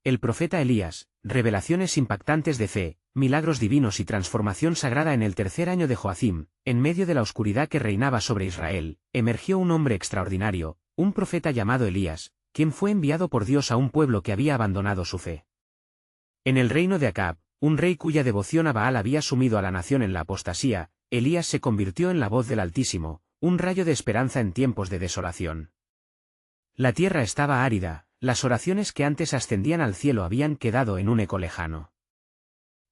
El profeta Elías, revelaciones impactantes de fe, milagros divinos y transformación sagrada. En el tercer año de Joacim, en medio de la oscuridad que reinaba sobre Israel, emergió un hombre extraordinario, un profeta llamado Elías, quien fue enviado por Dios a un pueblo que había abandonado su fe. En el reino de Acab, un rey cuya devoción a Baal había sumido a la nación en la apostasía, Elías se convirtió en la voz del Altísimo, un rayo de esperanza en tiempos de desolación. La tierra estaba árida, las oraciones que antes ascendían al cielo habían quedado en un eco lejano.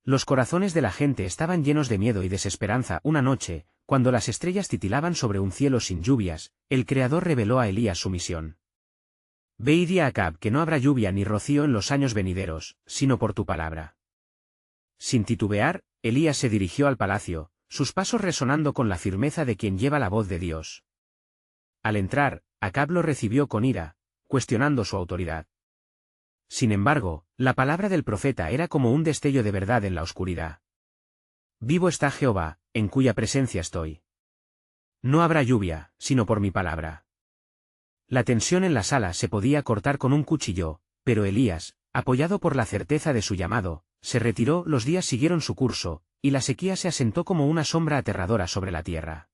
Los corazones de la gente estaban llenos de miedo y desesperanza. Una noche, cuando las estrellas titilaban sobre un cielo sin lluvias, el Creador reveló a Elías su misión. Ve y di a Acab que no habrá lluvia ni rocío en los años venideros, sino por tu palabra. Sin titubear, Elías se dirigió al palacio, sus pasos resonando con la firmeza de quien lleva la voz de Dios. Al entrar, Acab lo recibió con ira, cuestionando su autoridad. Sin embargo, la palabra del profeta era como un destello de verdad en la oscuridad. Vivo está Jehová, en cuya presencia estoy. No habrá lluvia, sino por mi palabra. La tensión en la sala se podía cortar con un cuchillo, pero Elías, apoyado por la certeza de su llamado, se retiró. Los días siguieron su curso, y la sequía se asentó como una sombra aterradora sobre la tierra.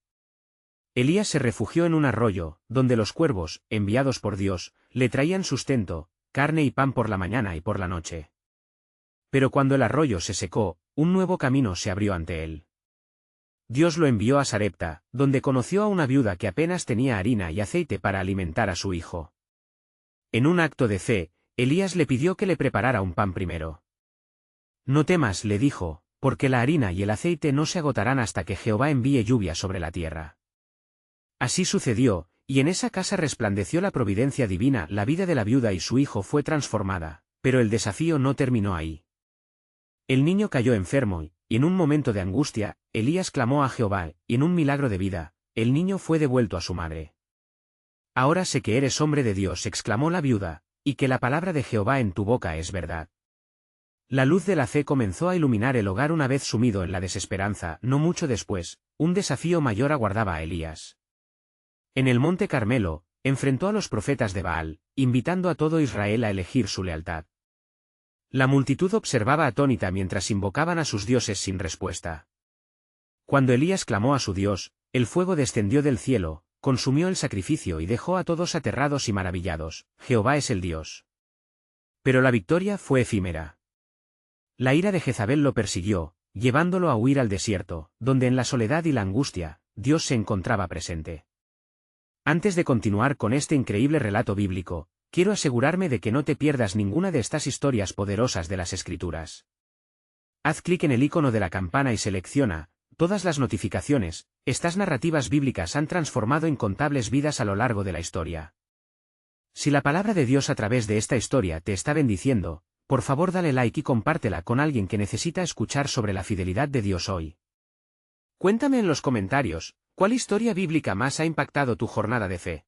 Elías se refugió en un arroyo, donde los cuervos, enviados por Dios, le traían sustento, carne y pan por la mañana y por la noche. Pero cuando el arroyo se secó, un nuevo camino se abrió ante él. Dios lo envió a Sarepta, donde conoció a una viuda que apenas tenía harina y aceite para alimentar a su hijo. En un acto de fe, Elías le pidió que le preparara un pan primero. No temas, le dijo, porque la harina y el aceite no se agotarán hasta que Jehová envíe lluvia sobre la tierra. Así sucedió, y en esa casa resplandeció la providencia divina. La vida de la viuda y su hijo fue transformada, pero el desafío no terminó ahí. El niño cayó enfermo y, en un momento de angustia, Elías clamó a Jehová, y en un milagro de vida, el niño fue devuelto a su madre. Ahora sé que eres hombre de Dios, exclamó la viuda, y que la palabra de Jehová en tu boca es verdad. La luz de la fe comenzó a iluminar el hogar una vez sumido en la desesperanza. No mucho después, un desafío mayor aguardaba a Elías. En el monte Carmelo, enfrentó a los profetas de Baal, invitando a todo Israel a elegir su lealtad. La multitud observaba atónita mientras invocaban a sus dioses sin respuesta. Cuando Elías clamó a su Dios, el fuego descendió del cielo, consumió el sacrificio y dejó a todos aterrados y maravillados. Jehová es el Dios. Pero la victoria fue efímera. La ira de Jezabel lo persiguió, llevándolo a huir al desierto, donde en la soledad y la angustia, Dios se encontraba presente. Antes de continuar con este increíble relato bíblico, quiero asegurarme de que no te pierdas ninguna de estas historias poderosas de las Escrituras. Haz clic en el icono de la campana y selecciona todas las notificaciones. Estas narrativas bíblicas han transformado incontables vidas a lo largo de la historia. Si la palabra de Dios a través de esta historia te está bendiciendo, por favor dale like y compártela con alguien que necesita escuchar sobre la fidelidad de Dios hoy. Cuéntame en los comentarios, ¿cuál historia bíblica más ha impactado tu jornada de fe?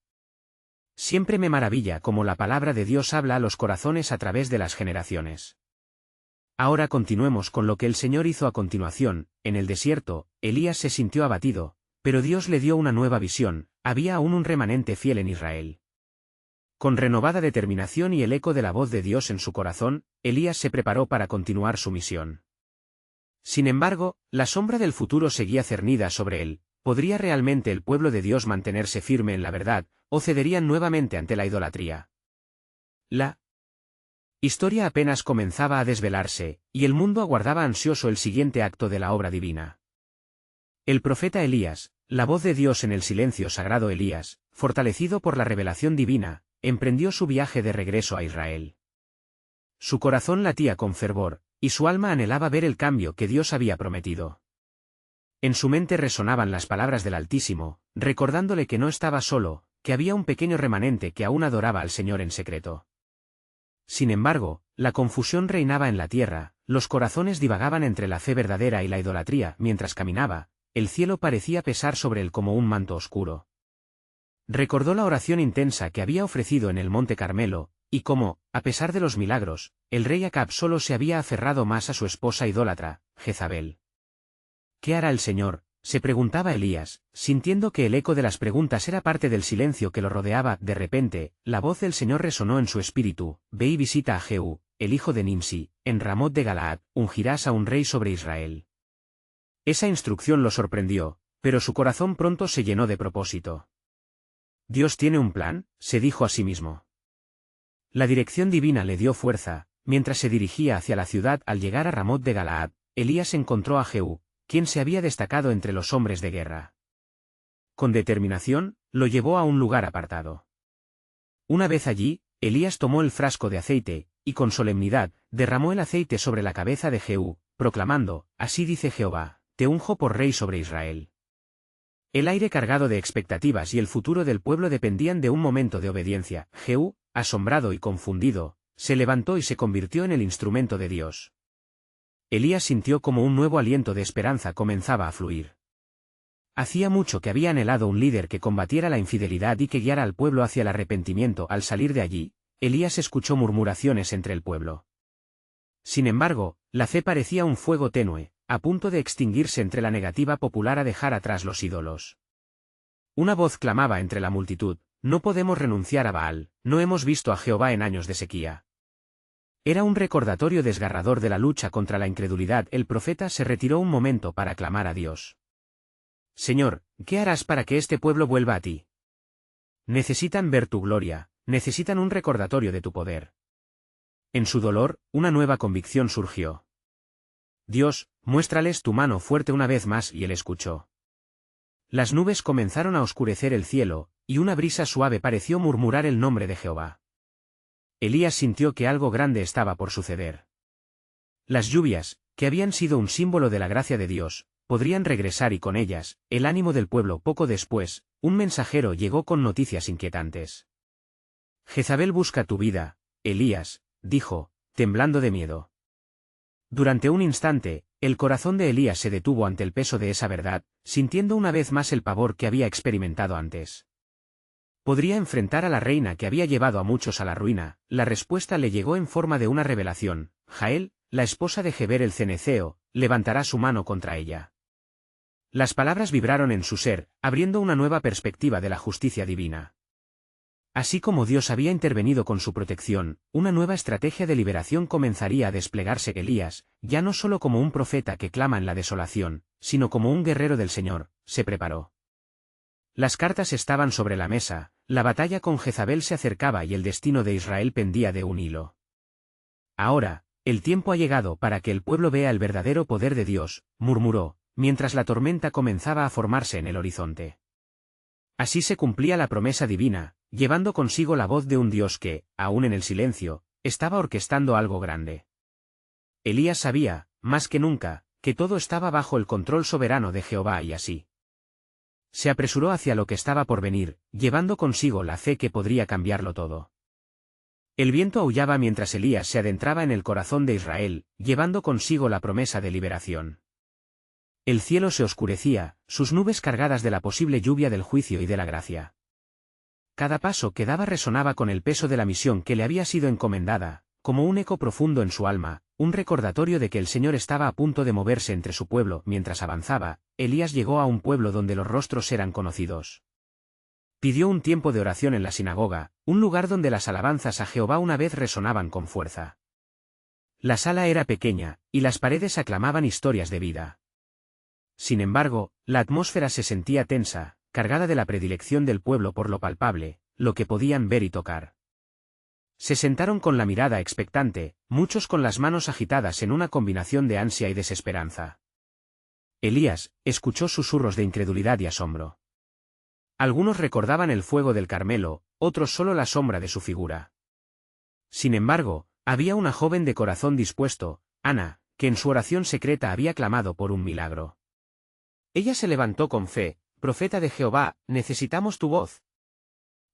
Siempre me maravilla cómo la palabra de Dios habla a los corazones a través de las generaciones. Ahora continuemos con lo que el Señor hizo a continuación. En el desierto, Elías se sintió abatido, pero Dios le dio una nueva visión. Había aún un remanente fiel en Israel. Con renovada determinación y el eco de la voz de Dios en su corazón, Elías se preparó para continuar su misión. Sin embargo, la sombra del futuro seguía cernida sobre él. ¿Podría realmente el pueblo de Dios mantenerse firme en la verdad, o cederían nuevamente ante la idolatría? La historia apenas comenzaba a desvelarse, y el mundo aguardaba ansioso el siguiente acto de la obra divina. El profeta Elías, la voz de Dios en el silencio sagrado. Elías, fortalecido por la revelación divina, emprendió su viaje de regreso a Israel. Su corazón latía con fervor, y su alma anhelaba ver el cambio que Dios había prometido. En su mente resonaban las palabras del Altísimo, recordándole que no estaba solo, que había un pequeño remanente que aún adoraba al Señor en secreto. Sin embargo, la confusión reinaba en la tierra, los corazones divagaban entre la fe verdadera y la idolatría. Mientras caminaba, el cielo parecía pesar sobre él como un manto oscuro. Recordó la oración intensa que había ofrecido en el monte Carmelo, y cómo, a pesar de los milagros, el rey Acab solo se había aferrado más a su esposa idólatra, Jezabel. ¿Qué hará el Señor?, se preguntaba Elías, sintiendo que el eco de las preguntas era parte del silencio que lo rodeaba. De repente, la voz del Señor resonó en su espíritu: ve y visita a Jehú, el hijo de Nimsi, en Ramot de Galaad, ungirás a un rey sobre Israel. Esa instrucción lo sorprendió, pero su corazón pronto se llenó de propósito. Dios tiene un plan, se dijo a sí mismo. La dirección divina le dio fuerza. Mientras se dirigía hacia la ciudad, al llegar a Ramot de Galaad, Elías encontró a Jehú, quien se había destacado entre los hombres de guerra. Con determinación, lo llevó a un lugar apartado. Una vez allí, Elías tomó el frasco de aceite, y con solemnidad, derramó el aceite sobre la cabeza de Jehú, proclamando: «Así dice Jehová, te unjo por rey sobre Israel». El aire cargado de expectativas y el futuro del pueblo dependían de un momento de obediencia. Jehú, asombrado y confundido, se levantó y se convirtió en el instrumento de Dios. Elías sintió como un nuevo aliento de esperanza comenzaba a fluir. Hacía mucho que había anhelado un líder que combatiera la infidelidad y que guiara al pueblo hacia el arrepentimiento. Al salir de allí, Elías escuchó murmuraciones entre el pueblo. Sin embargo, la fe parecía un fuego tenue, a punto de extinguirse entre la negativa popular a dejar atrás los ídolos. Una voz clamaba entre la multitud: «No podemos renunciar a Baal, no hemos visto a Jehová en años de sequía». Era un recordatorio desgarrador de la lucha contra la incredulidad. El profeta se retiró un momento para clamar a Dios. «Señor, ¿qué harás para que este pueblo vuelva a ti? Necesitan ver tu gloria, necesitan un recordatorio de tu poder». En su dolor, una nueva convicción surgió. «Dios, muéstrales tu mano fuerte una vez más», y él escuchó. Las nubes comenzaron a oscurecer el cielo, y una brisa suave pareció murmurar el nombre de Jehová. Elías sintió que algo grande estaba por suceder. Las lluvias, que habían sido un símbolo de la gracia de Dios, podrían regresar y con ellas, el ánimo del pueblo. Poco después, un mensajero llegó con noticias inquietantes. «Jezabel busca tu vida, Elías», dijo, temblando de miedo. Durante un instante, el corazón de Elías se detuvo ante el peso de esa verdad, sintiendo una vez más el pavor que había experimentado antes. ¿Podría enfrentar a la reina que había llevado a muchos a la ruina? La respuesta le llegó en forma de una revelación: Jael, la esposa de Geber el ceneceo, levantará su mano contra ella. Las palabras vibraron en su ser, abriendo una nueva perspectiva de la justicia divina. Así como Dios había intervenido con su protección, una nueva estrategia de liberación comenzaría a desplegarse. Elías, ya no solo como un profeta que clama en la desolación, sino como un guerrero del Señor, se preparó. Las cartas estaban sobre la mesa, la batalla con Jezabel se acercaba y el destino de Israel pendía de un hilo. «Ahora, el tiempo ha llegado para que el pueblo vea el verdadero poder de Dios», murmuró, mientras la tormenta comenzaba a formarse en el horizonte. Así se cumplía la promesa divina, llevando consigo la voz de un Dios que, aún en el silencio, estaba orquestando algo grande. Elías sabía, más que nunca, que todo estaba bajo el control soberano de Jehová y así se apresuró hacia lo que estaba por venir, llevando consigo la fe que podría cambiarlo todo. El viento aullaba mientras Elías se adentraba en el corazón de Israel, llevando consigo la promesa de liberación. El cielo se oscurecía, sus nubes cargadas de la posible lluvia del juicio y de la gracia. Cada paso que daba resonaba con el peso de la misión que le había sido encomendada, como un eco profundo en su alma, un recordatorio de que el Señor estaba a punto de moverse entre su pueblo. Mientras avanzaba, Elías llegó a un pueblo donde los rostros eran conocidos. Pidió un tiempo de oración en la sinagoga, un lugar donde las alabanzas a Jehová una vez resonaban con fuerza. La sala era pequeña, y las paredes aclamaban historias de vida. Sin embargo, la atmósfera se sentía tensa, cargada de la predilección del pueblo por lo palpable, lo que podían ver y tocar. Se sentaron con la mirada expectante, muchos con las manos agitadas en una combinación de ansia y desesperanza. Elías escuchó susurros de incredulidad y asombro. Algunos recordaban el fuego del Carmelo, otros solo la sombra de su figura. Sin embargo, había una joven de corazón dispuesto, Ana, que en su oración secreta había clamado por un milagro. Ella se levantó con fe: «Profeta de Jehová, necesitamos tu voz.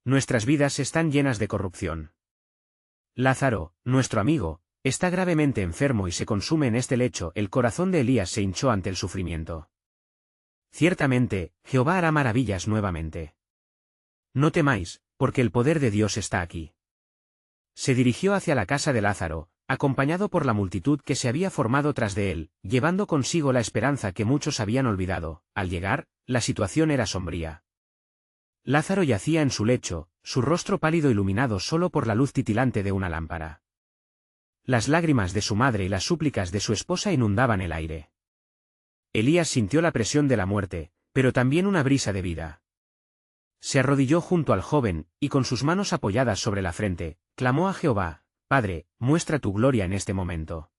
Nuestras vidas están llenas de corrupción. Lázaro, nuestro amigo, está gravemente enfermo y se consume en este lecho». El corazón de Elías se hinchó ante el sufrimiento. «Ciertamente, Jehová hará maravillas nuevamente. No temáis, porque el poder de Dios está aquí». Se dirigió hacia la casa de Lázaro, acompañado por la multitud que se había formado tras de él, llevando consigo la esperanza que muchos habían olvidado. Al llegar, la situación era sombría. Lázaro yacía en su lecho, su rostro pálido iluminado solo por la luz titilante de una lámpara. Las lágrimas de su madre y las súplicas de su esposa inundaban el aire. Elías sintió la presión de la muerte, pero también una brisa de vida. Se arrodilló junto al joven, y con sus manos apoyadas sobre la frente, clamó a Jehová: Padre, muestra tu gloria en este momento.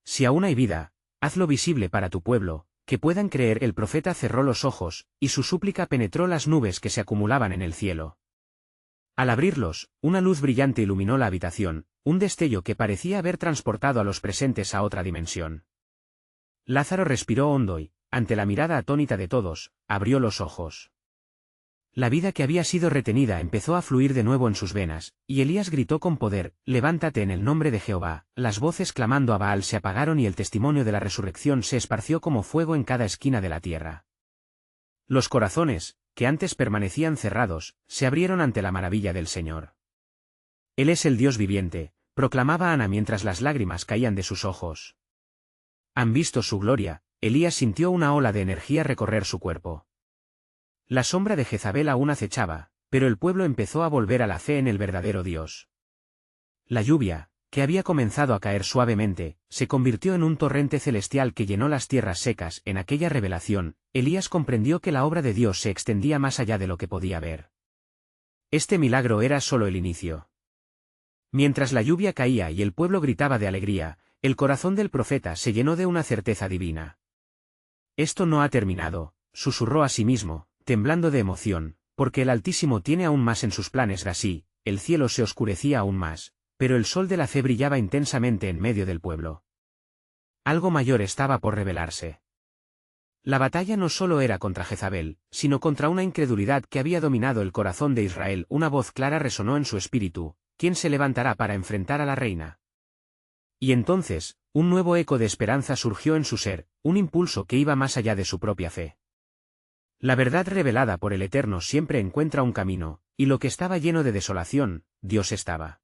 Si aún hay vida, hazlo visible para tu pueblo, que puedan creer. El profeta cerró los ojos, y su súplica penetró las nubes que se acumulaban en el cielo. Al abrirlos, una luz brillante iluminó la habitación, un destello que parecía haber transportado a los presentes a otra dimensión. Lázaro respiró hondo y, ante la mirada atónita de todos, abrió los ojos. La vida que había sido retenida empezó a fluir de nuevo en sus venas, y Elías gritó con poder: Levántate en el nombre de Jehová. Las voces clamando a Baal se apagaron y el testimonio de la resurrección se esparció como fuego en cada esquina de la tierra. Los corazones, que antes permanecían cerrados, se abrieron ante la maravilla del Señor. Él es el Dios viviente, proclamaba Ana mientras las lágrimas caían de sus ojos. Han visto su gloria. Elías sintió una ola de energía recorrer su cuerpo. La sombra de Jezabel aún acechaba, pero el pueblo empezó a volver a la fe en el verdadero Dios. La lluvia, que había comenzado a caer suavemente, se convirtió en un torrente celestial que llenó las tierras secas. En aquella revelación, Elías comprendió que la obra de Dios se extendía más allá de lo que podía ver. Este milagro era solo el inicio. Mientras la lluvia caía y el pueblo gritaba de alegría, el corazón del profeta se llenó de una certeza divina. Esto no ha terminado, susurró a sí mismo, temblando de emoción, porque el Altísimo tiene aún más en sus planes. Así, el cielo se oscurecía aún más, pero el sol de la fe brillaba intensamente en medio del pueblo. Algo mayor estaba por revelarse. La batalla no solo era contra Jezabel, sino contra una incredulidad que había dominado el corazón de Israel. Una voz clara resonó en su espíritu: ¿Quién se levantará para enfrentar a la reina? Y entonces, un nuevo eco de esperanza surgió en su ser, un impulso que iba más allá de su propia fe. La verdad revelada por el Eterno siempre encuentra un camino, y lo que estaba lleno de desolación, Dios estaba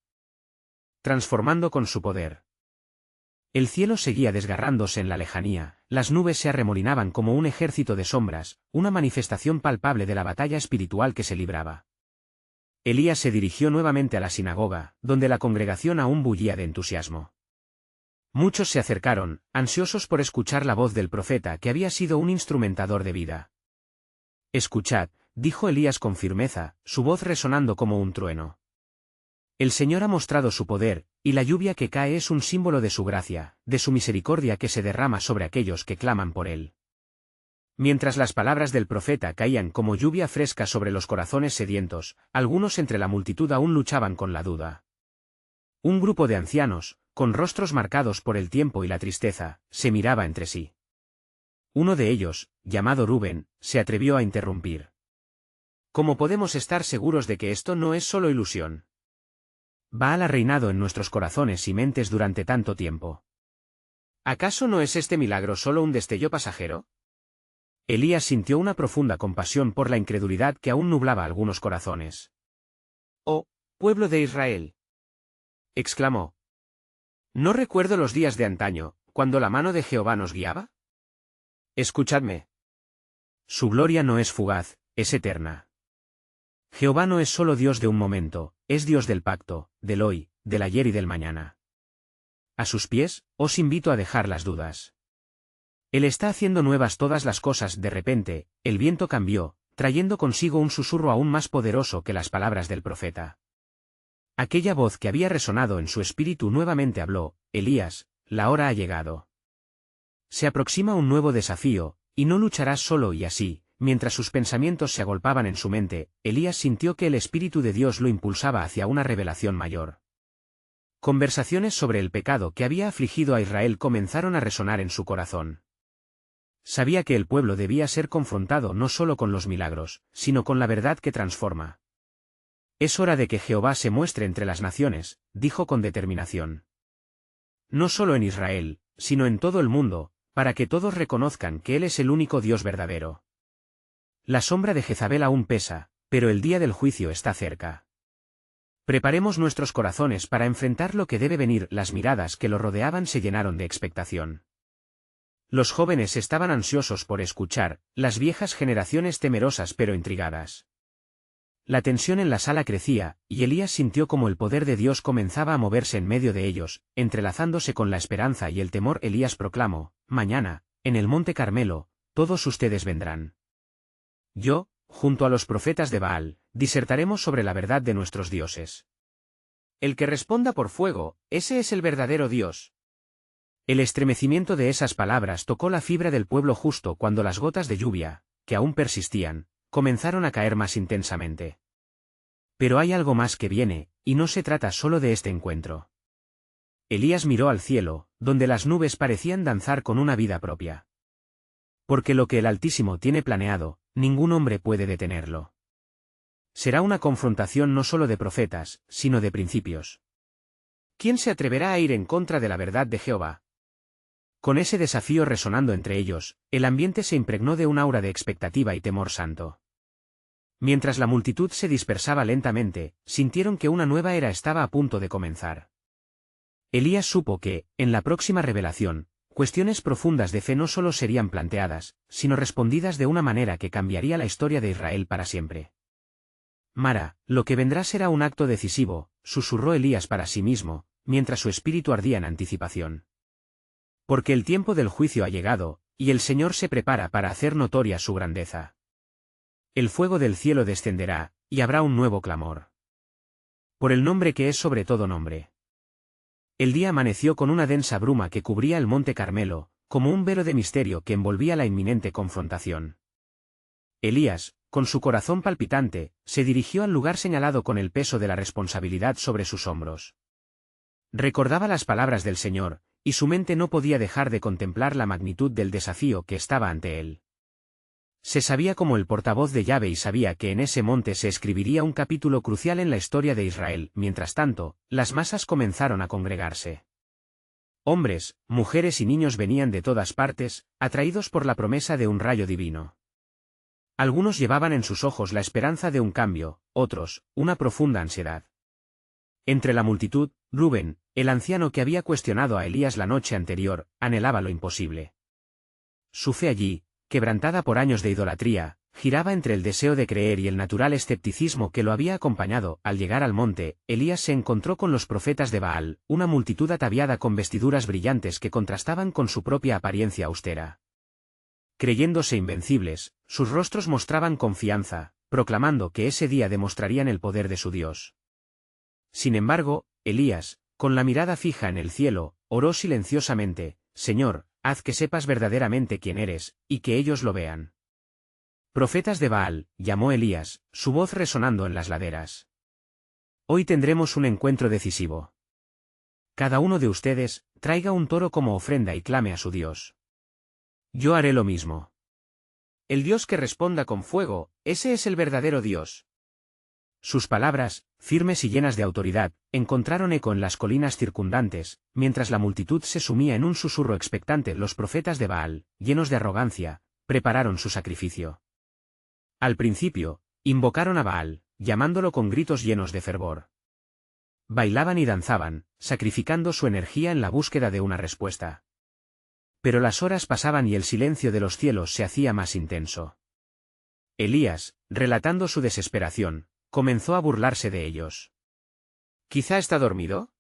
transformando con su poder. El cielo seguía desgarrándose en la lejanía, las nubes se arremolinaban como un ejército de sombras, una manifestación palpable de la batalla espiritual que se libraba. Elías se dirigió nuevamente a la sinagoga, donde la congregación aún bullía de entusiasmo. Muchos se acercaron, ansiosos por escuchar la voz del profeta que había sido un instrumentador de vida. Escuchad, dijo Elías con firmeza, su voz resonando como un trueno. El Señor ha mostrado su poder, y la lluvia que cae es un símbolo de su gracia, de su misericordia que se derrama sobre aquellos que claman por él. Mientras las palabras del profeta caían como lluvia fresca sobre los corazones sedientos, algunos entre la multitud aún luchaban con la duda. Un grupo de ancianos, con rostros marcados por el tiempo y la tristeza, se miraba entre sí. Uno de ellos, llamado Rubén, se atrevió a interrumpir. ¿Cómo podemos estar seguros de que esto no es solo ilusión? Baal ha reinado en nuestros corazones y mentes durante tanto tiempo. ¿Acaso no es este milagro solo un destello pasajero? Elías sintió una profunda compasión por la incredulidad que aún nublaba algunos corazones. «Oh, pueblo de Israel», exclamó. ¿No recuerdo los días de antaño, cuando la mano de Jehová nos guiaba? Escuchadme. Su gloria no es fugaz, es eterna. Jehová no es solo Dios de un momento, es Dios del pacto, del hoy, del ayer y del mañana. A sus pies, os invito a dejar las dudas. Él está haciendo nuevas todas las cosas. De repente, el viento cambió, trayendo consigo un susurro aún más poderoso que las palabras del profeta. Aquella voz que había resonado en su espíritu nuevamente habló: Elías, la hora ha llegado. Se aproxima un nuevo desafío, y no lucharás solo. Y así, mientras sus pensamientos se agolpaban en su mente, Elías sintió que el Espíritu de Dios lo impulsaba hacia una revelación mayor. Conversaciones sobre el pecado que había afligido a Israel comenzaron a resonar en su corazón. Sabía que el pueblo debía ser confrontado no solo con los milagros, sino con la verdad que transforma. Es hora de que Jehová se muestre entre las naciones, dijo con determinación. No solo en Israel, sino en todo el mundo, para que todos reconozcan que Él es el único Dios verdadero. La sombra de Jezabel aún pesa, pero el día del juicio está cerca. Preparemos nuestros corazones para enfrentar lo que debe venir. Las miradas que lo rodeaban se llenaron de expectación. Los jóvenes estaban ansiosos por escuchar, las viejas generaciones temerosas pero intrigadas. La tensión en la sala crecía, y Elías sintió como el poder de Dios comenzaba a moverse en medio de ellos, entrelazándose con la esperanza y el temor. Elías proclamó: mañana, en el monte Carmelo, todos ustedes vendrán. Yo, junto a los profetas de Baal, disertaremos sobre la verdad de nuestros dioses. El que responda por fuego, ese es el verdadero Dios. El estremecimiento de esas palabras tocó la fibra del pueblo justo cuando las gotas de lluvia, que aún persistían, comenzaron a caer más intensamente. Pero hay algo más que viene, y no se trata solo de este encuentro. Elías miró al cielo, donde las nubes parecían danzar con una vida propia. Porque lo que el Altísimo tiene planeado, ningún hombre puede detenerlo. Será una confrontación no solo de profetas, sino de principios. ¿Quién se atreverá a ir en contra de la verdad de Jehová? Con ese desafío resonando entre ellos, el ambiente se impregnó de un aura de expectativa y temor santo. Mientras la multitud se dispersaba lentamente, sintieron que una nueva era estaba a punto de comenzar. Elías supo que, en la próxima revelación, cuestiones profundas de fe no solo serían planteadas, sino respondidas de una manera que cambiaría la historia de Israel para siempre. Mara, lo que vendrá será un acto decisivo, susurró Elías para sí mismo, mientras su espíritu ardía en anticipación. Porque el tiempo del juicio ha llegado, y el Señor se prepara para hacer notoria su grandeza. El fuego del cielo descenderá, y habrá un nuevo clamor. Por el nombre que es sobre todo nombre. El día amaneció con una densa bruma que cubría el monte Carmelo, como un velo de misterio que envolvía la inminente confrontación. Elías, con su corazón palpitante, se dirigió al lugar señalado con el peso de la responsabilidad sobre sus hombros. Recordaba las palabras del Señor, y su mente no podía dejar de contemplar la magnitud del desafío que estaba ante él. Se sabía como el portavoz de Yahvé y sabía que en ese monte se escribiría un capítulo crucial en la historia de Israel. Mientras tanto, las masas comenzaron a congregarse. Hombres, mujeres y niños venían de todas partes, atraídos por la promesa de un rayo divino. Algunos llevaban en sus ojos la esperanza de un cambio, otros, una profunda ansiedad. Entre la multitud, Rubén, el anciano que había cuestionado a Elías la noche anterior, anhelaba lo imposible. Su fe allí, quebrantada por años de idolatría, giraba entre el deseo de creer y el natural escepticismo que lo había acompañado. Al llegar al monte, Elías se encontró con los profetas de Baal, una multitud ataviada con vestiduras brillantes que contrastaban con su propia apariencia austera. Creyéndose invencibles, sus rostros mostraban confianza, proclamando que ese día demostrarían el poder de su Dios. Sin embargo, Elías, con la mirada fija en el cielo, oró silenciosamente: Señor, haz que sepas verdaderamente quién eres, y que ellos lo vean. Profetas de Baal, llamó Elías, su voz resonando en las laderas. Hoy tendremos un encuentro decisivo. Cada uno de ustedes, traiga un toro como ofrenda y clame a su Dios. Yo haré lo mismo. El Dios que responda con fuego, ese es el verdadero Dios. Sus palabras, firmes y llenas de autoridad, encontraron eco en las colinas circundantes, mientras la multitud se sumía en un susurro expectante. Los profetas de Baal, llenos de arrogancia, prepararon su sacrificio. Al principio, invocaron a Baal, llamándolo con gritos llenos de fervor. Bailaban y danzaban, sacrificando su energía en la búsqueda de una respuesta. Pero las horas pasaban y el silencio de los cielos se hacía más intenso. Elías, relatando su desesperación, comenzó a burlarse de ellos. ¿Quizá está dormido?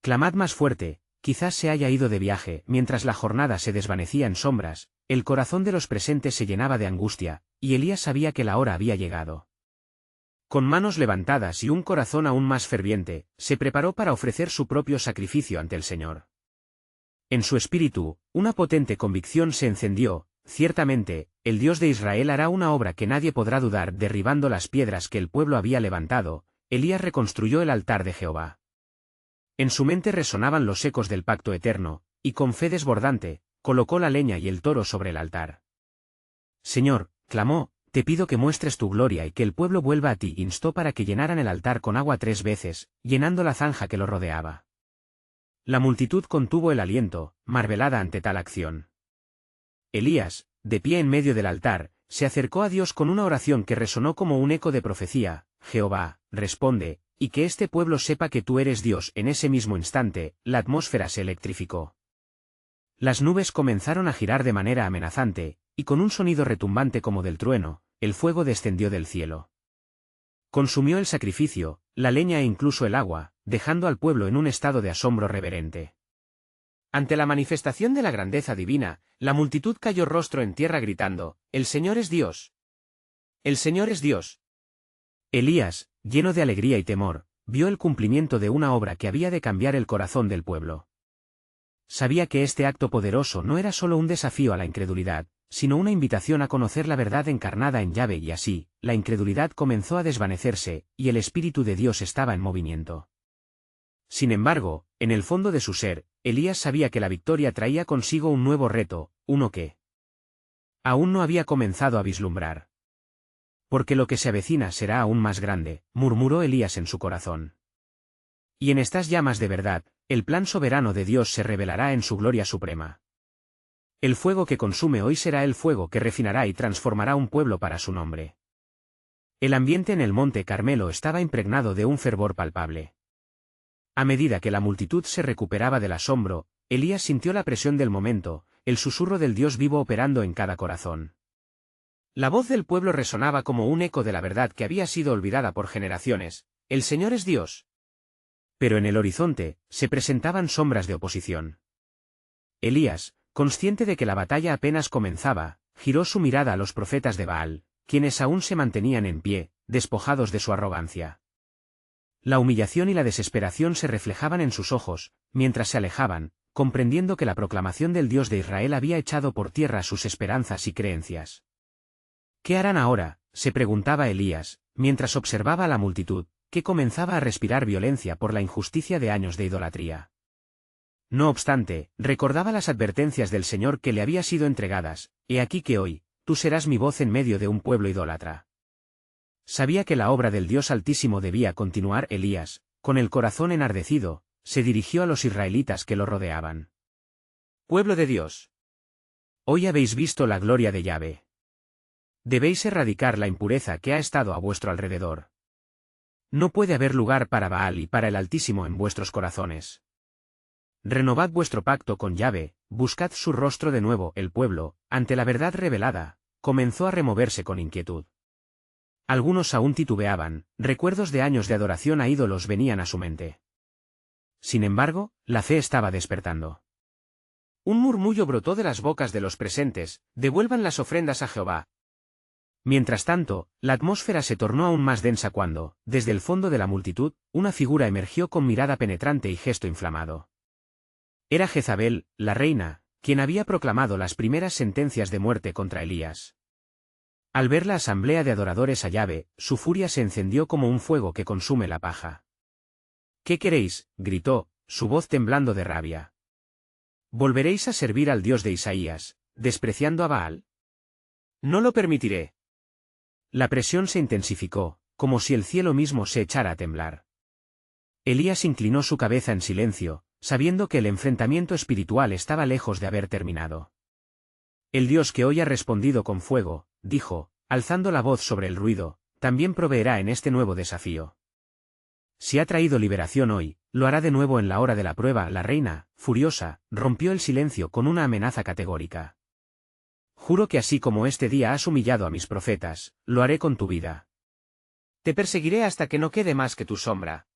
Clamad más fuerte, quizás se haya ido de viaje. Mientras la jornada se desvanecía en sombras, el corazón de los presentes se llenaba de angustia, y Elías sabía que la hora había llegado. Con manos levantadas y un corazón aún más ferviente, se preparó para ofrecer su propio sacrificio ante el Señor. En su espíritu, una potente convicción se encendió: ciertamente, el Dios de Israel hará una obra que nadie podrá dudar. Derribando las piedras que el pueblo había levantado, Elías reconstruyó el altar de Jehová. En su mente resonaban los ecos del pacto eterno, y con fe desbordante, colocó la leña y el toro sobre el altar. Señor, clamó, te pido que muestres tu gloria y que el pueblo vuelva a ti. Instó para que llenaran el altar con agua 3 veces, llenando la zanja que lo rodeaba. La multitud contuvo el aliento, maravillada ante tal acción. Elías, de pie en medio del altar, se acercó a Dios con una oración que resonó como un eco de profecía: Jehová, responde, y que este pueblo sepa que tú eres Dios. En ese mismo instante, la atmósfera se electrificó. Las nubes comenzaron a girar de manera amenazante, y con un sonido retumbante como del trueno, el fuego descendió del cielo. Consumió el sacrificio, la leña e incluso el agua, dejando al pueblo en un estado de asombro reverente. Ante la manifestación de la grandeza divina, la multitud cayó rostro en tierra gritando, «El Señor es Dios. El Señor es Dios». Elías, lleno de alegría y temor, vio el cumplimiento de una obra que había de cambiar el corazón del pueblo. Sabía que este acto poderoso no era solo un desafío a la incredulidad, sino una invitación a conocer la verdad encarnada en Yahvé, y así, la incredulidad comenzó a desvanecerse, y el Espíritu de Dios estaba en movimiento. Sin embargo, en el fondo de su ser, Elías sabía que la victoria traía consigo un nuevo reto, uno que aún no había comenzado a vislumbrar. «Porque lo que se avecina será aún más grande», murmuró Elías en su corazón. Y en estas llamas de verdad, el plan soberano de Dios se revelará en su gloria suprema. El fuego que consume hoy será el fuego que refinará y transformará un pueblo para su nombre. El ambiente en el monte Carmelo estaba impregnado de un fervor palpable. A medida que la multitud se recuperaba del asombro, Elías sintió la presión del momento, el susurro del Dios vivo operando en cada corazón. La voz del pueblo resonaba como un eco de la verdad que había sido olvidada por generaciones: «El Señor es Dios». Pero en el horizonte, se presentaban sombras de oposición. Elías, consciente de que la batalla apenas comenzaba, giró su mirada a los profetas de Baal, quienes aún se mantenían en pie, despojados de su arrogancia. La humillación y la desesperación se reflejaban en sus ojos, mientras se alejaban, comprendiendo que la proclamación del Dios de Israel había echado por tierra sus esperanzas y creencias. «¿Qué harán ahora?», se preguntaba Elías, mientras observaba a la multitud, que comenzaba a respirar violencia por la injusticia de años de idolatría. No obstante, recordaba las advertencias del Señor que le había sido entregadas: «He aquí que hoy, tú serás mi voz en medio de un pueblo idólatra». Sabía que la obra del Dios Altísimo debía continuar. Elías, con el corazón enardecido, se dirigió a los israelitas que lo rodeaban. «Pueblo de Dios, hoy habéis visto la gloria de Yahvé. Debéis erradicar la impureza que ha estado a vuestro alrededor. No puede haber lugar para Baal y para el Altísimo en vuestros corazones. Renovad vuestro pacto con Yahvé, buscad su rostro de nuevo». El pueblo, ante la verdad revelada, comenzó a removerse con inquietud. Algunos aún titubeaban, recuerdos de años de adoración a ídolos venían a su mente. Sin embargo, la fe estaba despertando. Un murmullo brotó de las bocas de los presentes: «Devuelvan las ofrendas a Jehová». Mientras tanto, la atmósfera se tornó aún más densa cuando, desde el fondo de la multitud, una figura emergió con mirada penetrante y gesto inflamado. Era Jezabel, la reina, quien había proclamado las primeras sentencias de muerte contra Elías. Al ver la asamblea de adoradores a Yahvé, su furia se encendió como un fuego que consume la paja. «¿Qué queréis?», gritó, su voz temblando de rabia. «¿Volveréis a servir al Dios de Isaías, despreciando a Baal? No lo permitiré». La presión se intensificó, como si el cielo mismo se echara a temblar. Elías inclinó su cabeza en silencio, sabiendo que el enfrentamiento espiritual estaba lejos de haber terminado. «El Dios que hoy ha respondido con fuego», dijo, alzando la voz sobre el ruido, «también proveerá en este nuevo desafío. Si ha traído liberación hoy, lo hará de nuevo en la hora de la prueba». La reina, furiosa, rompió el silencio con una amenaza categórica. «Juro que así como este día has humillado a mis profetas, lo haré con tu vida. Te perseguiré hasta que no quede más que tu sombra».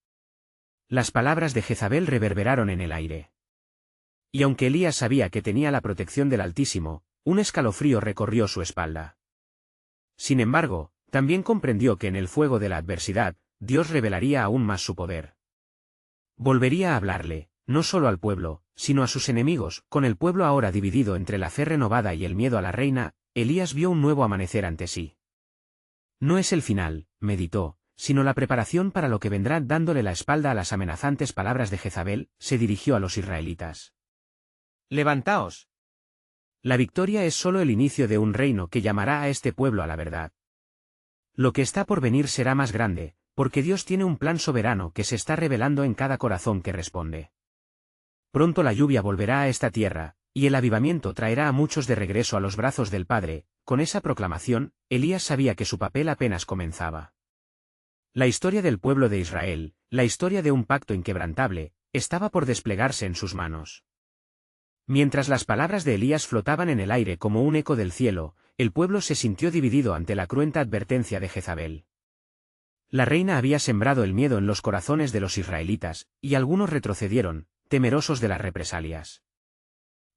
Las palabras de Jezabel reverberaron en el aire. Y aunque Elías sabía que tenía la protección del Altísimo, un escalofrío recorrió su espalda. Sin embargo, también comprendió que en el fuego de la adversidad, Dios revelaría aún más su poder. Volvería a hablarle, no solo al pueblo, sino a sus enemigos. Con el pueblo ahora dividido entre la fe renovada y el miedo a la reina, Elías vio un nuevo amanecer ante sí. «No es el final», meditó, «sino la preparación para lo que vendrá». Dándole la espalda a las amenazantes palabras de Jezabel, se dirigió a los israelitas. «Levantaos. La victoria es solo el inicio de un reino que llamará a este pueblo a la verdad. Lo que está por venir será más grande, porque Dios tiene un plan soberano que se está revelando en cada corazón que responde. Pronto la lluvia volverá a esta tierra, y el avivamiento traerá a muchos de regreso a los brazos del Padre». Con esa proclamación, Elías sabía que su papel apenas comenzaba. La historia del pueblo de Israel, la historia de un pacto inquebrantable, estaba por desplegarse en sus manos. Mientras las palabras de Elías flotaban en el aire como un eco del cielo, el pueblo se sintió dividido ante la cruenta advertencia de Jezabel. La reina había sembrado el miedo en los corazones de los israelitas, y algunos retrocedieron, temerosos de las represalias.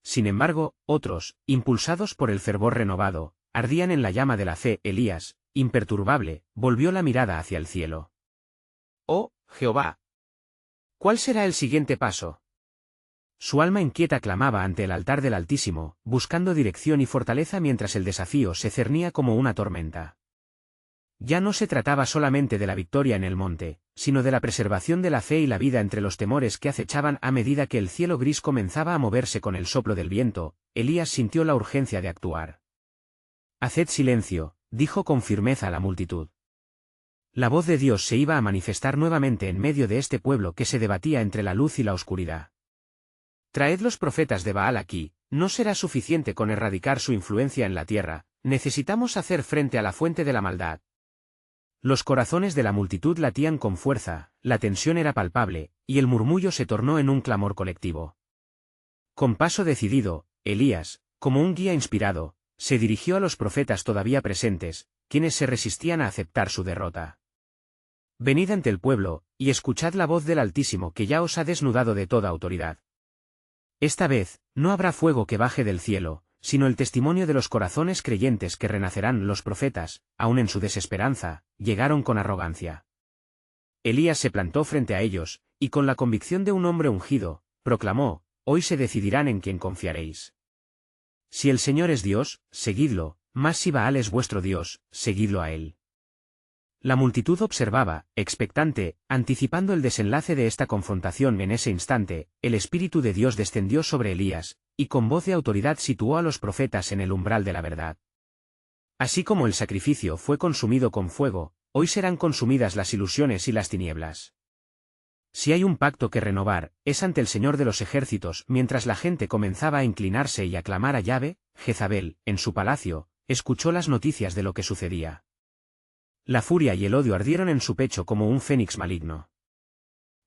Sin embargo, otros, impulsados por el fervor renovado, ardían en la llama de la fe. Elías, imperturbable, volvió la mirada hacia el cielo. «Oh, Jehová, ¿cuál será el siguiente paso?». Su alma inquieta clamaba ante el altar del Altísimo, buscando dirección y fortaleza mientras el desafío se cernía como una tormenta. Ya no se trataba solamente de la victoria en el monte, sino de la preservación de la fe y la vida entre los temores que acechaban a medida que el cielo gris comenzaba a moverse con el soplo del viento. Elías sintió la urgencia de actuar. «Haced silencio», dijo con firmeza a la multitud. La voz de Dios se iba a manifestar nuevamente en medio de este pueblo que se debatía entre la luz y la oscuridad. «Traed los profetas de Baal aquí, no será suficiente con erradicar su influencia en la tierra, necesitamos hacer frente a la fuente de la maldad». Los corazones de la multitud latían con fuerza, la tensión era palpable, y el murmullo se tornó en un clamor colectivo. Con paso decidido, Elías, como un guía inspirado, se dirigió a los profetas todavía presentes, quienes se resistían a aceptar su derrota. «Venid ante el pueblo, y escuchad la voz del Altísimo que ya os ha desnudado de toda autoridad. Esta vez, no habrá fuego que baje del cielo, sino el testimonio de los corazones creyentes que renacerán». Los profetas, aun en su desesperanza, llegaron con arrogancia. Elías se plantó frente a ellos, y con la convicción de un hombre ungido, proclamó: «Hoy se decidirán en quién confiaréis. Si el Señor es Dios, seguidlo, mas si Baal es vuestro Dios, seguidlo a él». La multitud observaba, expectante, anticipando el desenlace de esta confrontación. En ese instante, el Espíritu de Dios descendió sobre Elías, y con voz de autoridad situó a los profetas en el umbral de la verdad. «Así como el sacrificio fue consumido con fuego, hoy serán consumidas las ilusiones y las tinieblas. Si hay un pacto que renovar, es ante el Señor de los ejércitos». Mientras la gente comenzaba a inclinarse y a clamar a Yahvé, Jezabel, en su palacio, escuchó las noticias de lo que sucedía. La furia y el odio ardieron en su pecho como un fénix maligno.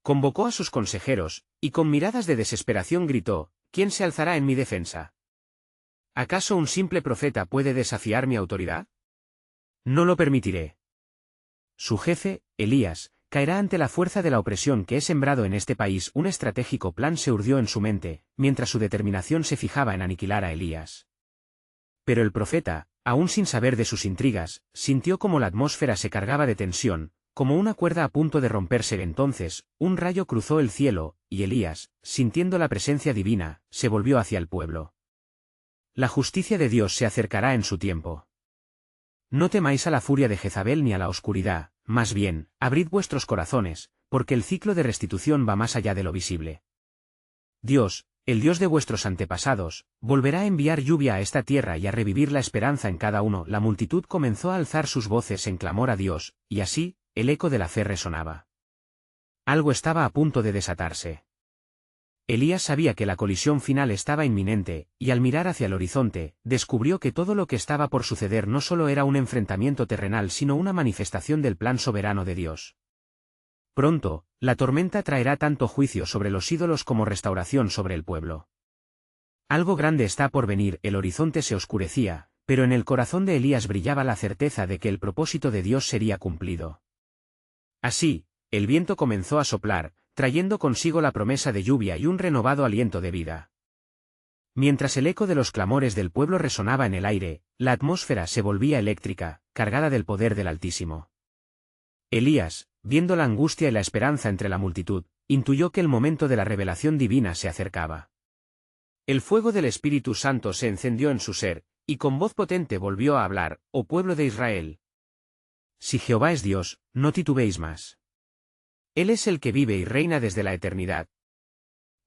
Convocó a sus consejeros, y con miradas de desesperación gritó: «¿Quién se alzará en mi defensa? ¿Acaso un simple profeta puede desafiar mi autoridad? No lo permitiré». Su jefe, Elías, caerá ante la fuerza de la opresión que he sembrado en este país. Un estratégico plan se urdió en su mente, mientras su determinación se fijaba en aniquilar a Elías. Pero el profeta, aún sin saber de sus intrigas, sintió como la atmósfera se cargaba de tensión, como una cuerda a punto de romperse. Entonces, un rayo cruzó el cielo, y Elías, sintiendo la presencia divina, se volvió hacia el pueblo. «La justicia de Dios se acercará en su tiempo. No temáis a la furia de Jezabel ni a la oscuridad, más bien, abrid vuestros corazones, porque el ciclo de restitución va más allá de lo visible. Dios, el Dios de vuestros antepasados, volverá a enviar lluvia a esta tierra y a revivir la esperanza en cada uno». La multitud comenzó a alzar sus voces en clamor a Dios, y así, el eco de la fe resonaba. Algo estaba a punto de desatarse. Elías sabía que la colisión final estaba inminente, y al mirar hacia el horizonte, descubrió que todo lo que estaba por suceder no solo era un enfrentamiento terrenal sino una manifestación del plan soberano de Dios. Pronto, la tormenta traerá tanto juicio sobre los ídolos como restauración sobre el pueblo. Algo grande está por venir. El horizonte se oscurecía, pero en el corazón de Elías brillaba la certeza de que el propósito de Dios sería cumplido. Así, el viento comenzó a soplar, trayendo consigo la promesa de lluvia y un renovado aliento de vida. Mientras el eco de los clamores del pueblo resonaba en el aire, la atmósfera se volvía eléctrica, cargada del poder del Altísimo. Elías, viendo la angustia y la esperanza entre la multitud, intuyó que el momento de la revelación divina se acercaba. El fuego del Espíritu Santo se encendió en su ser, y con voz potente volvió a hablar: «Oh pueblo de Israel. Si Jehová es Dios, no titubeéis más. Él es el que vive y reina desde la eternidad».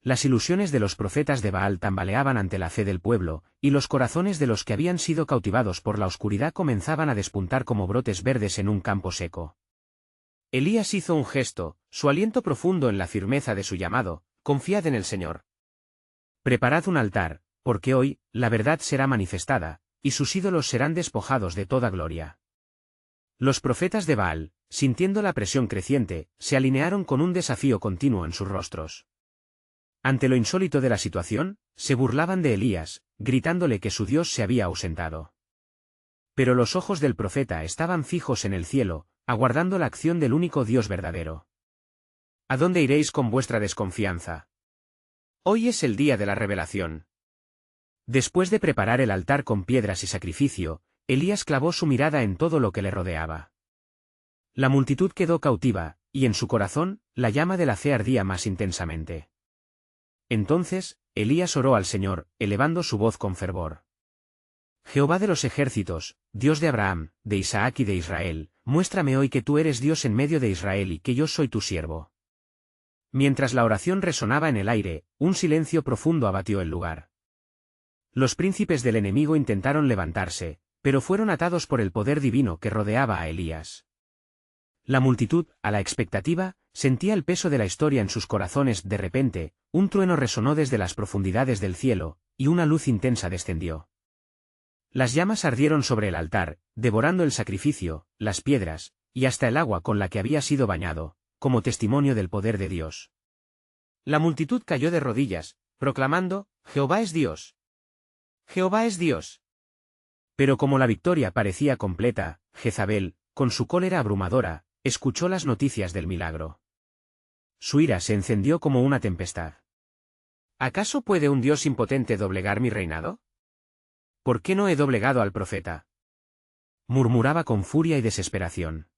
Las ilusiones de los profetas de Baal tambaleaban ante la fe del pueblo, y los corazones de los que habían sido cautivados por la oscuridad comenzaban a despuntar como brotes verdes en un campo seco. Elías hizo un gesto, su aliento profundo en la firmeza de su llamado: «Confiad en el Señor. Preparad un altar, porque hoy, la verdad será manifestada, y sus ídolos serán despojados de toda gloria». Los profetas de Baal, sintiendo la presión creciente, se alinearon con un desafío continuo en sus rostros. Ante lo insólito de la situación, se burlaban de Elías, gritándole que su Dios se había ausentado. Pero los ojos del profeta estaban fijos en el cielo, aguardando la acción del único Dios verdadero. ¿A dónde iréis con vuestra desconfianza? Hoy es el día de la revelación. Después de preparar el altar con piedras y sacrificio, Elías clavó su mirada en todo lo que le rodeaba. La multitud quedó cautiva, y en su corazón, la llama de la fe ardía más intensamente. Entonces, Elías oró al Señor, elevando su voz con fervor. Jehová de los ejércitos, Dios de Abraham, de Isaac y de Israel, muéstrame hoy que tú eres Dios en medio de Israel y que yo soy tu siervo. Mientras la oración resonaba en el aire, un silencio profundo abatió el lugar. Los príncipes del enemigo intentaron levantarse, pero fueron atados por el poder divino que rodeaba a Elías. La multitud, a la expectativa, sentía el peso de la historia en sus corazones. De repente, un trueno resonó desde las profundidades del cielo, y una luz intensa descendió. Las llamas ardieron sobre el altar, devorando el sacrificio, las piedras, y hasta el agua con la que había sido bañado, como testimonio del poder de Dios. La multitud cayó de rodillas, proclamando, «Jehová es Dios. Jehová es Dios». Pero como la victoria parecía completa, Jezabel, con su cólera abrumadora, escuchó las noticias del milagro. Su ira se encendió como una tempestad. ¿Acaso puede un Dios impotente doblegar mi reinado? ¿Por qué no he doblegado al profeta? Murmuraba con furia y desesperación.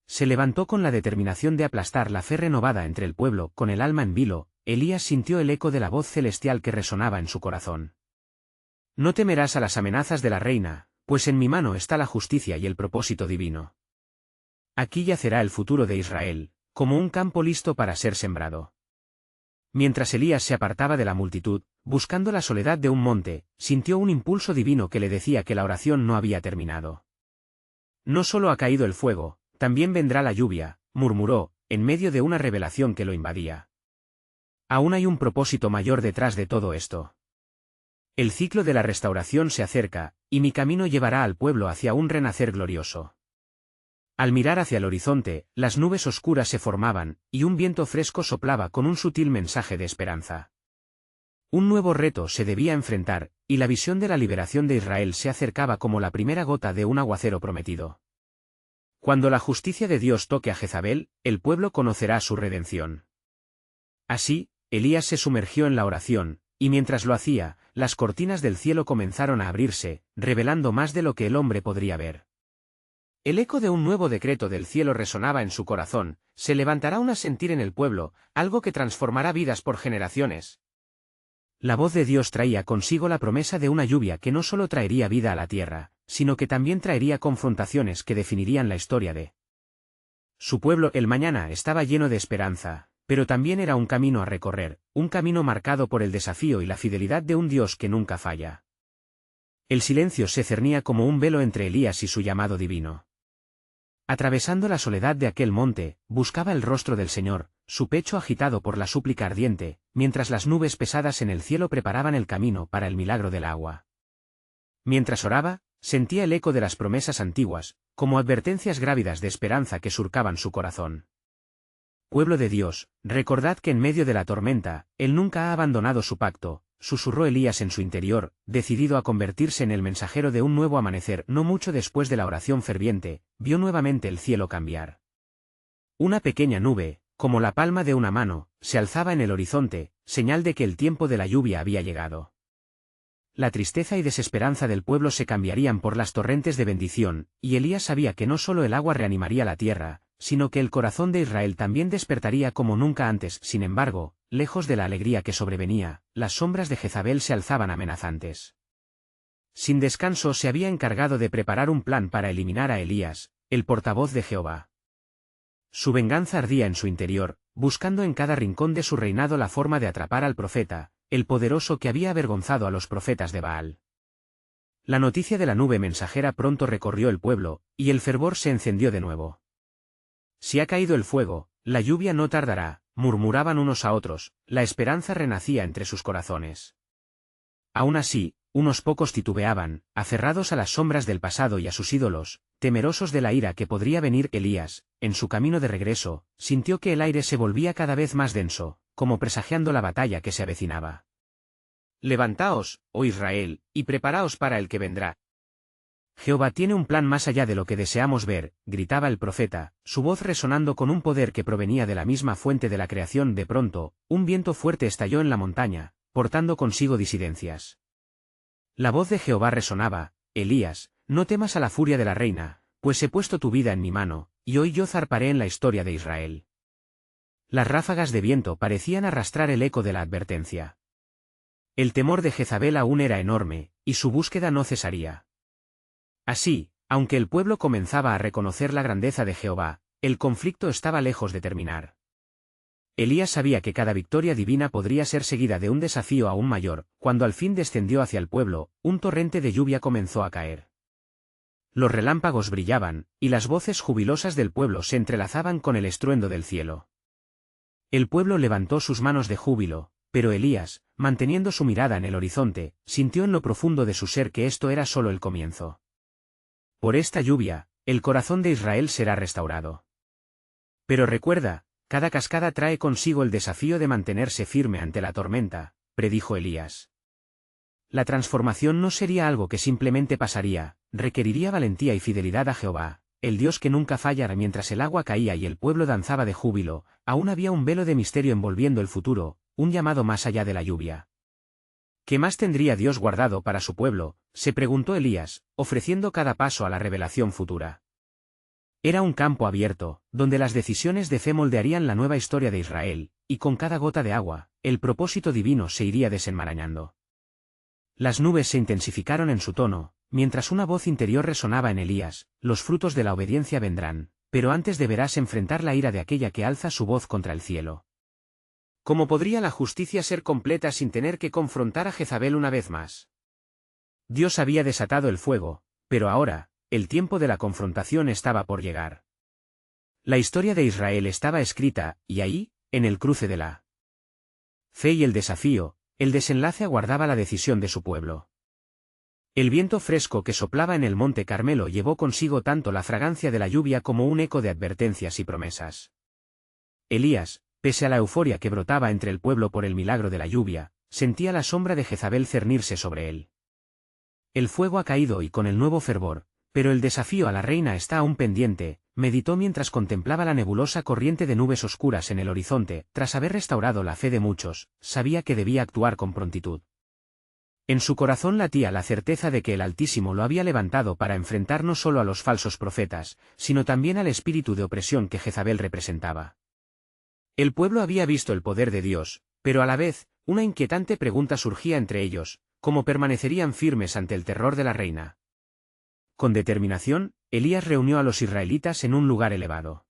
Se levantó con la determinación de aplastar la fe renovada entre el pueblo. Con el alma en vilo, Elías sintió el eco de la voz celestial que resonaba en su corazón. No temerás a las amenazas de la reina, pues en mi mano está la justicia y el propósito divino. Aquí yacerá el futuro de Israel, como un campo listo para ser sembrado. Mientras Elías se apartaba de la multitud, buscando la soledad de un monte, sintió un impulso divino que le decía que la oración no había terminado. No solo ha caído el fuego, también vendrá la lluvia, murmuró, en medio de una revelación que lo invadía. Aún hay un propósito mayor detrás de todo esto. El ciclo de la restauración se acerca, y mi camino llevará al pueblo hacia un renacer glorioso. Al mirar hacia el horizonte, las nubes oscuras se formaban, y un viento fresco soplaba con un sutil mensaje de esperanza. Un nuevo reto se debía enfrentar, y la visión de la liberación de Israel se acercaba como la primera gota de un aguacero prometido. Cuando la justicia de Dios toque a Jezabel, el pueblo conocerá su redención. Así, Elías se sumergió en la oración, y mientras lo hacía, las cortinas del cielo comenzaron a abrirse, revelando más de lo que el hombre podría ver. El eco de un nuevo decreto del cielo resonaba en su corazón, se levantará un sentir en el pueblo, algo que transformará vidas por generaciones. La voz de Dios traía consigo la promesa de una lluvia que no solo traería vida a la tierra, sino que también traería confrontaciones que definirían la historia de su pueblo. El mañana estaba lleno de esperanza, pero también era un camino a recorrer, un camino marcado por el desafío y la fidelidad de un Dios que nunca falla. El silencio se cernía como un velo entre Elías y su llamado divino. Atravesando la soledad de aquel monte, buscaba el rostro del Señor, su pecho agitado por la súplica ardiente, mientras las nubes pesadas en el cielo preparaban el camino para el milagro del agua. Mientras oraba, sentía el eco de las promesas antiguas, como advertencias grávidas de esperanza que surcaban su corazón. Pueblo de Dios, recordad que en medio de la tormenta, Él nunca ha abandonado su pacto, susurró Elías en su interior, decidido a convertirse en el mensajero de un nuevo amanecer. No mucho después de la oración ferviente, vio nuevamente el cielo cambiar. Una pequeña nube, como la palma de una mano, se alzaba en el horizonte, señal de que el tiempo de la lluvia había llegado. La tristeza y desesperanza del pueblo se cambiarían por las torrentes de bendición, y Elías sabía que no solo el agua reanimaría la tierra, sino que el corazón de Israel también despertaría como nunca antes. Sin embargo, lejos de la alegría que sobrevenía, las sombras de Jezabel se alzaban amenazantes. Sin descanso se había encargado de preparar un plan para eliminar a Elías, el portavoz de Jehová. Su venganza ardía en su interior, buscando en cada rincón de su reinado la forma de atrapar al profeta, el poderoso que había avergonzado a los profetas de Baal. La noticia de la nube mensajera pronto recorrió el pueblo, y el fervor se encendió de nuevo. Si ha caído el fuego, la lluvia no tardará, murmuraban unos a otros, la esperanza renacía entre sus corazones. Aún así, unos pocos titubeaban, aferrados a las sombras del pasado y a sus ídolos, temerosos de la ira que podría venir. Elías, en su camino de regreso, sintió que el aire se volvía cada vez más denso, como presagiando la batalla que se avecinaba. Levantaos, oh Israel, y preparaos para el que vendrá. Jehová tiene un plan más allá de lo que deseamos ver, gritaba el profeta, su voz resonando con un poder que provenía de la misma fuente de la creación. De pronto, un viento fuerte estalló en la montaña, portando consigo disidencias. La voz de Jehová resonaba: Elías, no temas a la furia de la reina, pues he puesto tu vida en mi mano, y hoy yo zarparé en la historia de Israel. Las ráfagas de viento parecían arrastrar el eco de la advertencia. El temor de Jezabel aún era enorme, y su búsqueda no cesaría. Así, aunque el pueblo comenzaba a reconocer la grandeza de Jehová, el conflicto estaba lejos de terminar. Elías sabía que cada victoria divina podría ser seguida de un desafío aún mayor. Cuando al fin descendió hacia el pueblo, un torrente de lluvia comenzó a caer. Los relámpagos brillaban, y las voces jubilosas del pueblo se entrelazaban con el estruendo del cielo. El pueblo levantó sus manos de júbilo, pero Elías, manteniendo su mirada en el horizonte, sintió en lo profundo de su ser que esto era solo el comienzo. Por esta lluvia, el corazón de Israel será restaurado. Pero recuerda, cada cascada trae consigo el desafío de mantenerse firme ante la tormenta, predijo Elías. La transformación no sería algo que simplemente pasaría, requeriría valentía y fidelidad a Jehová, el Dios que nunca falla. Mientras el agua caía y el pueblo danzaba de júbilo, aún había un velo de misterio envolviendo el futuro, un llamado más allá de la lluvia. ¿Qué más tendría Dios guardado para su pueblo?, se preguntó Elías, ofreciendo cada paso a la revelación futura. Era un campo abierto, donde las decisiones de fe moldearían la nueva historia de Israel, y con cada gota de agua, el propósito divino se iría desenmarañando. Las nubes se intensificaron en su tono, mientras una voz interior resonaba en Elías: los frutos de la obediencia vendrán, pero antes deberás enfrentar la ira de aquella que alza su voz contra el cielo. ¿Cómo podría la justicia ser completa sin tener que confrontar a Jezabel una vez más? Dios había desatado el fuego, pero ahora, el tiempo de la confrontación estaba por llegar. La historia de Israel estaba escrita, y ahí, en el cruce de la fe y el desafío, el desenlace aguardaba la decisión de su pueblo. El viento fresco que soplaba en el monte Carmelo llevó consigo tanto la fragancia de la lluvia como un eco de advertencias y promesas. Elías, pese a la euforia que brotaba entre el pueblo por el milagro de la lluvia, sentía la sombra de Jezabel cernirse sobre él. El fuego ha caído y con el nuevo fervor, pero el desafío a la reina está aún pendiente, meditó mientras contemplaba la nebulosa corriente de nubes oscuras en el horizonte. Tras haber restaurado la fe de muchos, sabía que debía actuar con prontitud. En su corazón latía la certeza de que el Altísimo lo había levantado para enfrentar no solo a los falsos profetas, sino también al espíritu de opresión que Jezabel representaba. El pueblo había visto el poder de Dios, pero a la vez, una inquietante pregunta surgía entre ellos: ¿cómo permanecerían firmes ante el terror de la reina? Con determinación, Elías reunió a los israelitas en un lugar elevado.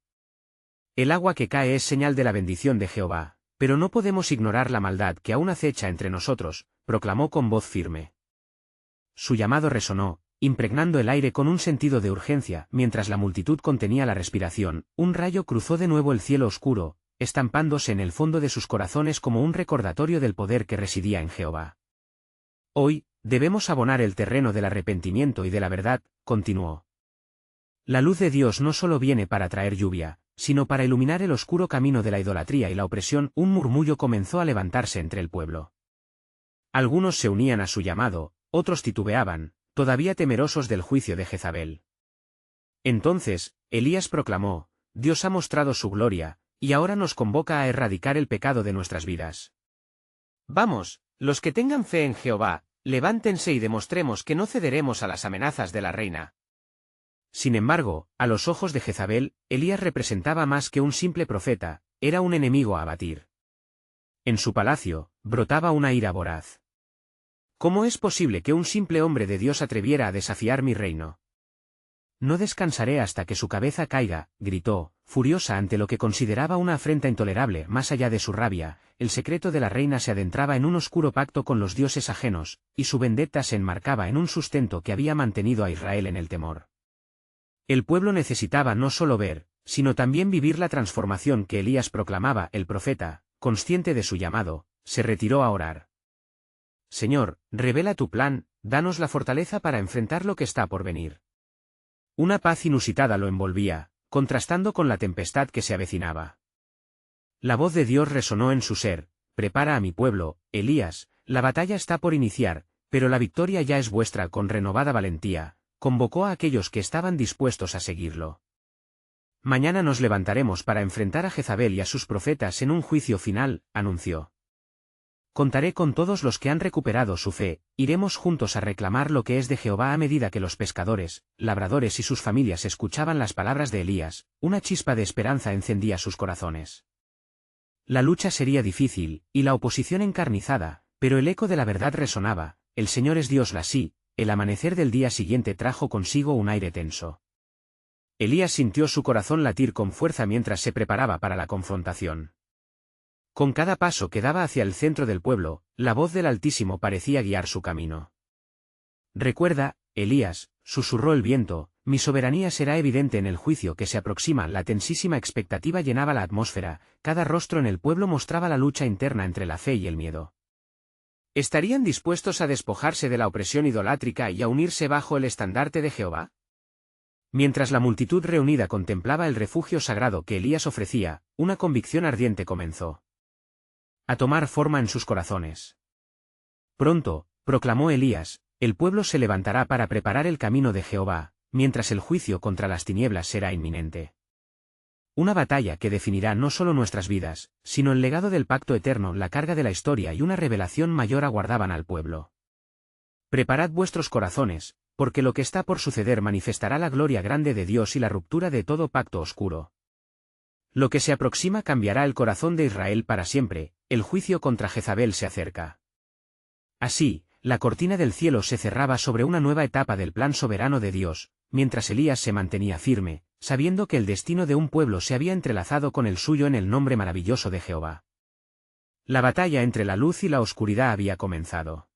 El agua que cae es señal de la bendición de Jehová, pero no podemos ignorar la maldad que aún acecha entre nosotros, proclamó con voz firme. Su llamado resonó, impregnando el aire con un sentido de urgencia. Mientras la multitud contenía la respiración, un rayo cruzó de nuevo el cielo oscuro, estampándose en el fondo de sus corazones como un recordatorio del poder que residía en Jehová. Hoy, debemos abonar el terreno del arrepentimiento y de la verdad, continuó. La luz de Dios no solo viene para traer lluvia, sino para iluminar el oscuro camino de la idolatría y la opresión. Un murmullo comenzó a levantarse entre el pueblo. Algunos se unían a su llamado, otros titubeaban, todavía temerosos del juicio de Jezabel. Entonces, Elías proclamó: Dios ha mostrado su gloria, y ahora nos convoca a erradicar el pecado de nuestras vidas. Vamos, los que tengan fe en Jehová, levántense y demostremos que no cederemos a las amenazas de la reina. Sin embargo, a los ojos de Jezabel, Elías representaba más que un simple profeta, era un enemigo a abatir. En su palacio, brotaba una ira voraz. ¿Cómo es posible que un simple hombre de Dios atreviera a desafiar mi reino? No descansaré hasta que su cabeza caiga, gritó, furiosa ante lo que consideraba una afrenta intolerable. Más allá de su rabia, el secreto de la reina se adentraba en un oscuro pacto con los dioses ajenos, y su vendetta se enmarcaba en un sustento que había mantenido a Israel en el temor. El pueblo necesitaba no solo ver, sino también vivir la transformación que Elías proclamaba. El profeta, consciente de su llamado, se retiró a orar. Señor, revela tu plan, danos la fortaleza para enfrentar lo que está por venir. Una paz inusitada lo envolvía, contrastando con la tempestad que se avecinaba. La voz de Dios resonó en su ser: prepara a mi pueblo, Elías, la batalla está por iniciar, pero la victoria ya es vuestra. Con renovada valentía, convocó a aquellos que estaban dispuestos a seguirlo. Mañana nos levantaremos para enfrentar a Jezabel y a sus profetas en un juicio final, anunció. Contaré con todos los que han recuperado su fe, iremos juntos a reclamar lo que es de Jehová. A medida que los pescadores, labradores y sus familias escuchaban las palabras de Elías, una chispa de esperanza encendía sus corazones. La lucha sería difícil, y la oposición encarnizada, pero el eco de la verdad resonaba: el Señor es Dios. Sí. El amanecer del día siguiente trajo consigo un aire tenso. Elías sintió su corazón latir con fuerza mientras se preparaba para la confrontación. Con cada paso que daba hacia el centro del pueblo, la voz del Altísimo parecía guiar su camino. Recuerda, Elías, susurró el viento, mi soberanía será evidente en el juicio que se aproxima. La tensísima expectativa llenaba la atmósfera, cada rostro en el pueblo mostraba la lucha interna entre la fe y el miedo. ¿Estarían dispuestos a despojarse de la opresión idolátrica y a unirse bajo el estandarte de Jehová? Mientras la multitud reunida contemplaba el refugio sagrado que Elías ofrecía, una convicción ardiente comenzó a tomar forma en sus corazones. Pronto, proclamó Elías, el pueblo se levantará para preparar el camino de Jehová, mientras el juicio contra las tinieblas será inminente. Una batalla que definirá no solo nuestras vidas, sino el legado del pacto eterno. La carga de la historia y una revelación mayor aguardaban al pueblo. Preparad vuestros corazones, porque lo que está por suceder manifestará la gloria grande de Dios y la ruptura de todo pacto oscuro. Lo que se aproxima cambiará el corazón de Israel para siempre, el juicio contra Jezabel se acerca. Así, la cortina del cielo se cerraba sobre una nueva etapa del plan soberano de Dios, mientras Elías se mantenía firme, sabiendo que el destino de un pueblo se había entrelazado con el suyo en el nombre maravilloso de Jehová. La batalla entre la luz y la oscuridad había comenzado.